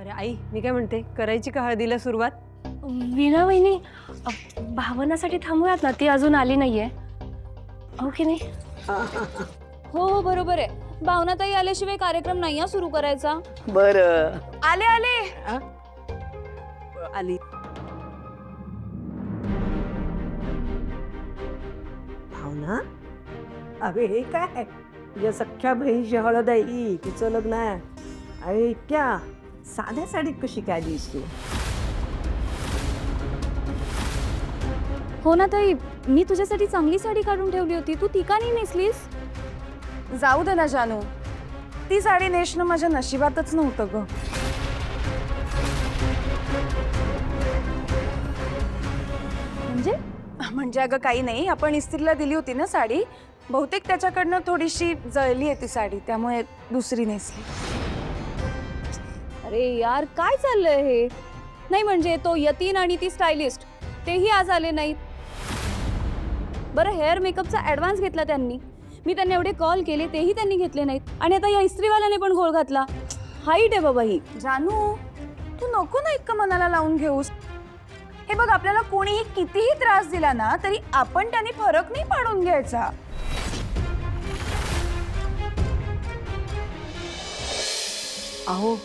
बरं आई, मी काय म्हणते, करायची का हळदीला सुरुवात? वीणा वहिनी, भावनासाठी थांबूयात ना, ती अजून आली नाहीये. हो की नाही? हो हो बरोबर आहे. भावनाताई आल्याशिवाय कार्यक्रम नाही हा सुरू करायचा. बरं. आले आले. आली. भावना, अरे हे काय, तुझ्या सख्या बहिणीची हळद आहे ही, तिचं लग्न आहे. अरे इतक्या साध्या साडीत कशी काय दिसतो? हो ना ताई, मी तुझ्यासाठी चांगली साडी काढून ठेवली होती, तू ती का नाही नेसलीस? जाऊ दे ना जानू, ती साडी नेसणं माझ्या नशिबातच नव्हतं ग. म्हणजे अगं काही नाही, आपण इस्त्रीला दिली होती ना साडी, बहुतेक त्याच्याकडनं थोडीशी जळली आहे ती साडी, त्यामुळे दुसरी नेसली. अरे यार काय चाललंय हे? नाही म्हणजे तो यतीन आणि ती स्टायलिस्ट तेही आज आले नाहीत. बरं हेअर मेकअपचा ऍडव्हान्स घेतला त्यांनी, मी त्यांना एवढे कॉल केले तेही त्यांनी घेतले नाहीत, आणि आता या इस्त्रीवाल्याने पण घोळ घातला. हाईट आहे बाबा ही. जानू, तू नको ना इतकं मनाला लावून घेऊस. हे बघ, आपल्याला कोणीही कितीही त्रास दिला ना तरी आपण त्याने फरक नाही पाडून घ्यायचा. अहो,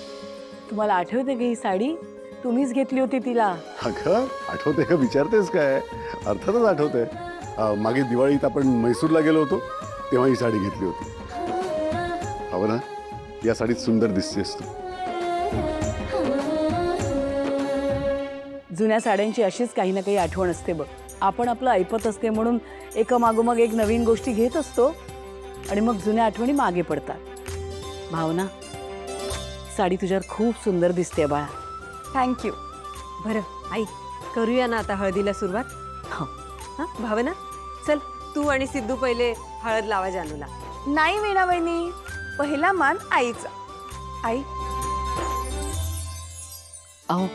तुम्हाला आठवते का ही साडी? तुम्हीच घेतली होती तिला. अगं आठवते का, विचारतेस काय? अर्थातच आठवते. मागे दिवाळीत आपण म्हैसूरला गेलो होतो तेव्हा ही साडी घेतली होती. हो ना, या साडीत सुंदर दिसतेस तू. जुन्या साड्यांची अशीच काही ना काही आठवण असते बघ. आपण आपलं ऐपत असते म्हणून एका मागोमाग एक नवीन गोष्टी घेत असतो आणि मग जुन्या आठवणी मागे पडतात. भावना, साडी तुझ्यावर खूप सुंदर दिसते बाळा. थँक्यू. बरं आई, करूया ना आता हळदीला सुरुवात. हो. हा भावना, चल तू आणि सिद्धू पहिले हळद लावा जानूला. नाही वीणा वहिनी, पहिला मान आईचा. आई, अहो,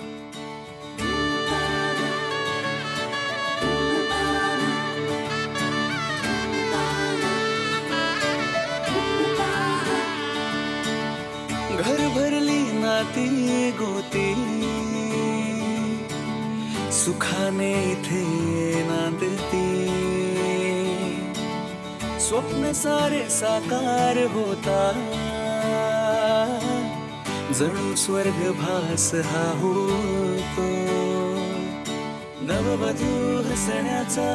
घर भरली नाती गोती, सुखाने इथे नांदती, स्वप्न सारे साकार होता, जणू स्वर्ग भास हा होतो. नववधू हसण्याचा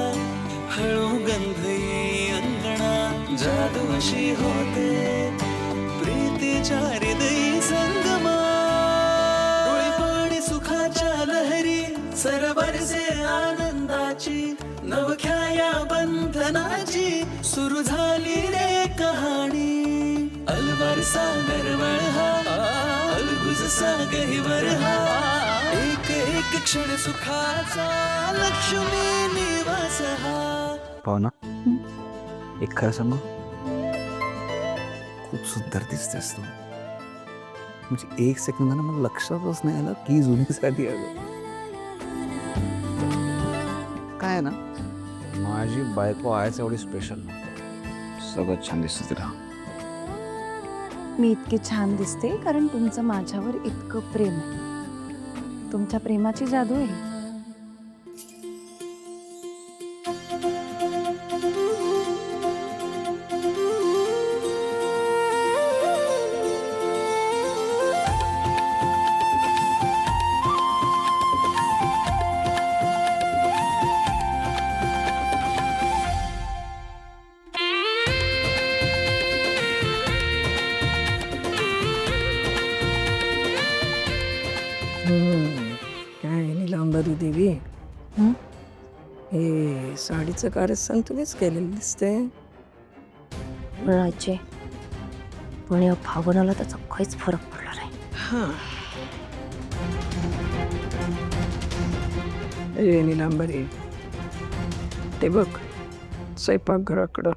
हळू गंध ये अंगणा, जादू अशी होते प्रीतीच्या हृदयी संगमा. डोळे पाणी सुखाच्या लहरी, सरवरसे आनंदाची, नवख्या या बंधनाची सुरू झाली रे कहाणी. अलवार सागर वळहा, अलगुज सागरीवर हा, एक एक क्षण सुखाचा लक्ष्मी निवास हा. भावना, एक खरं सांगू, खूप सुंदर दिसतेस तू. म्हणजे एक सेकंदानं मला लक्षातच नाही आलं की जुनी साडी आहे. काय आहे ना, माझी बायको आहेच एवढी स्पेशल, सगळं छान दिसतं तिला. मी इतकी छान दिसते कारण तुमचं माझ्यावर इतकं प्रेम आहे. तुमच्या प्रेमाची जादू आहे. काय नीलांबरी देवी, हे साडीचं कारस्थान तुम्हीच केलेलं दिसते. म्हणायचे पण या भावनाला त्याचा काहीच फरक पडला नाही. ए नीलांबरी, ते बघ स्वयंपाकघराकडं.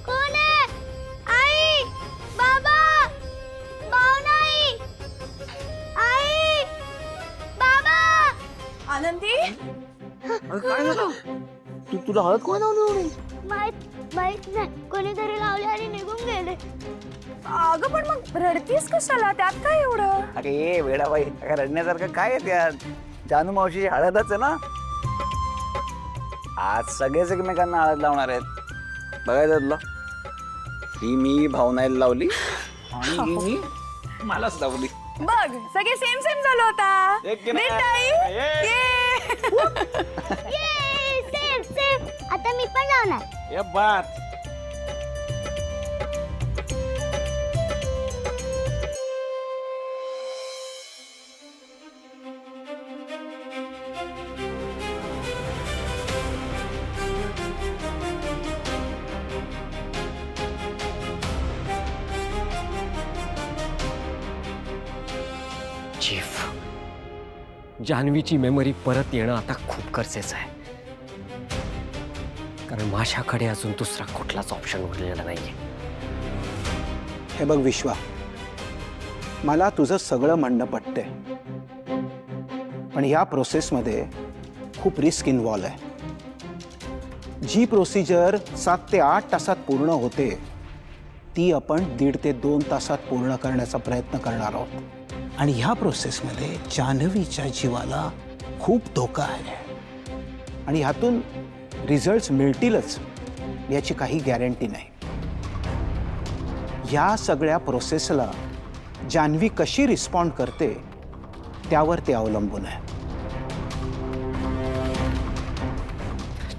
कोण आहे? तुला हळद कोण लावली एवढी? माहित नाही कोणीतरी लावले आणि निघून गेले. अगं पण मग रडतीस कशाला? त्यात काय एवढं? अरे वेडाबाई, अगं रडण्यासारखं काय आहे त्यात? जानू मावशी हळदच आहे ना. आज सगळेच एकमेकांना हळद लावणार आहेत. बघायचं तुला, ही मी भावनाला लावली आणि ही मी मलाच लावली. बघ सगळे सेम सेम झालो होता. एक की नाही? मिठाई. ये, सेम सेम. आता मी पण लावणार. ये बात. चीफ, जान्हवीची मेमरी परत येणं आता खूप गरजेचं आहे, कारण माझ्याकडे अजून दुसरा कुठलाच ऑप्शन उरलेला नाहीये. हे बघ विश्वा, मला तुझं सगळं म्हणणं पटतंय, पण ह्या प्रोसेसमध्ये खूप रिस्क इन्व्हॉल्व आहे. जी प्रोसिजर 7 ते 8 तासात पूर्ण होते ती आपण 1.5 ते 2 तासात पूर्ण करण्याचा प्रयत्न करणार आहोत. आणि ह्या प्रोसेसमध्ये जान्हवीच्या जीवाला खूप धोका आहे आणि ह्यातून रिझल्ट्स मिळतीलच याची काही गॅरंटी नाही. या सगळ्या प्रोसेसला जान्हवी कशी रिस्पॉन्ड करते त्यावर ते अवलंबून आहे.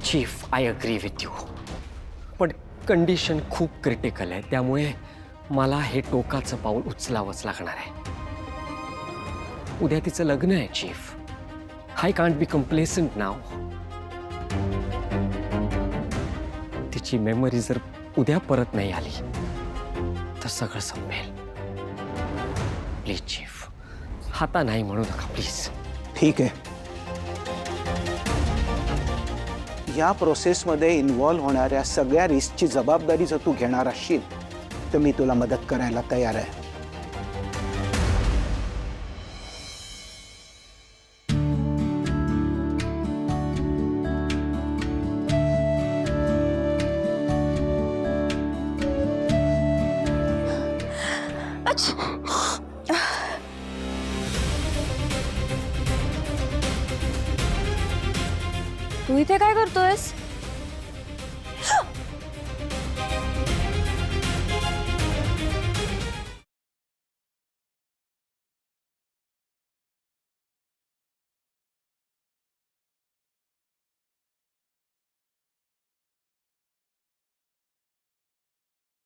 Chief, I agree with you, पण कंडिशन खूप क्रिटिकल आहे, त्यामुळे मला हे टोकाचं पाऊल उचलावंच लागणार आहे. उद्या तिचं लग्न आहे चीफ. आय कांट बी कम्प्लेसंट नाव. तिची मेमरी जर उद्या परत नाही आली तर सगळं संपेल. प्लीज चीफ, हाता नाही म्हणू नका प्लीज. ठीक आहे, या प्रोसेसमध्ये इन्व्हॉल्व होणाऱ्या सगळ्या रिस्कची जबाबदारी जर तू घेणार असशील तर मी तुला मदत करायला तयार आहे. तू इथे काय करतोयस?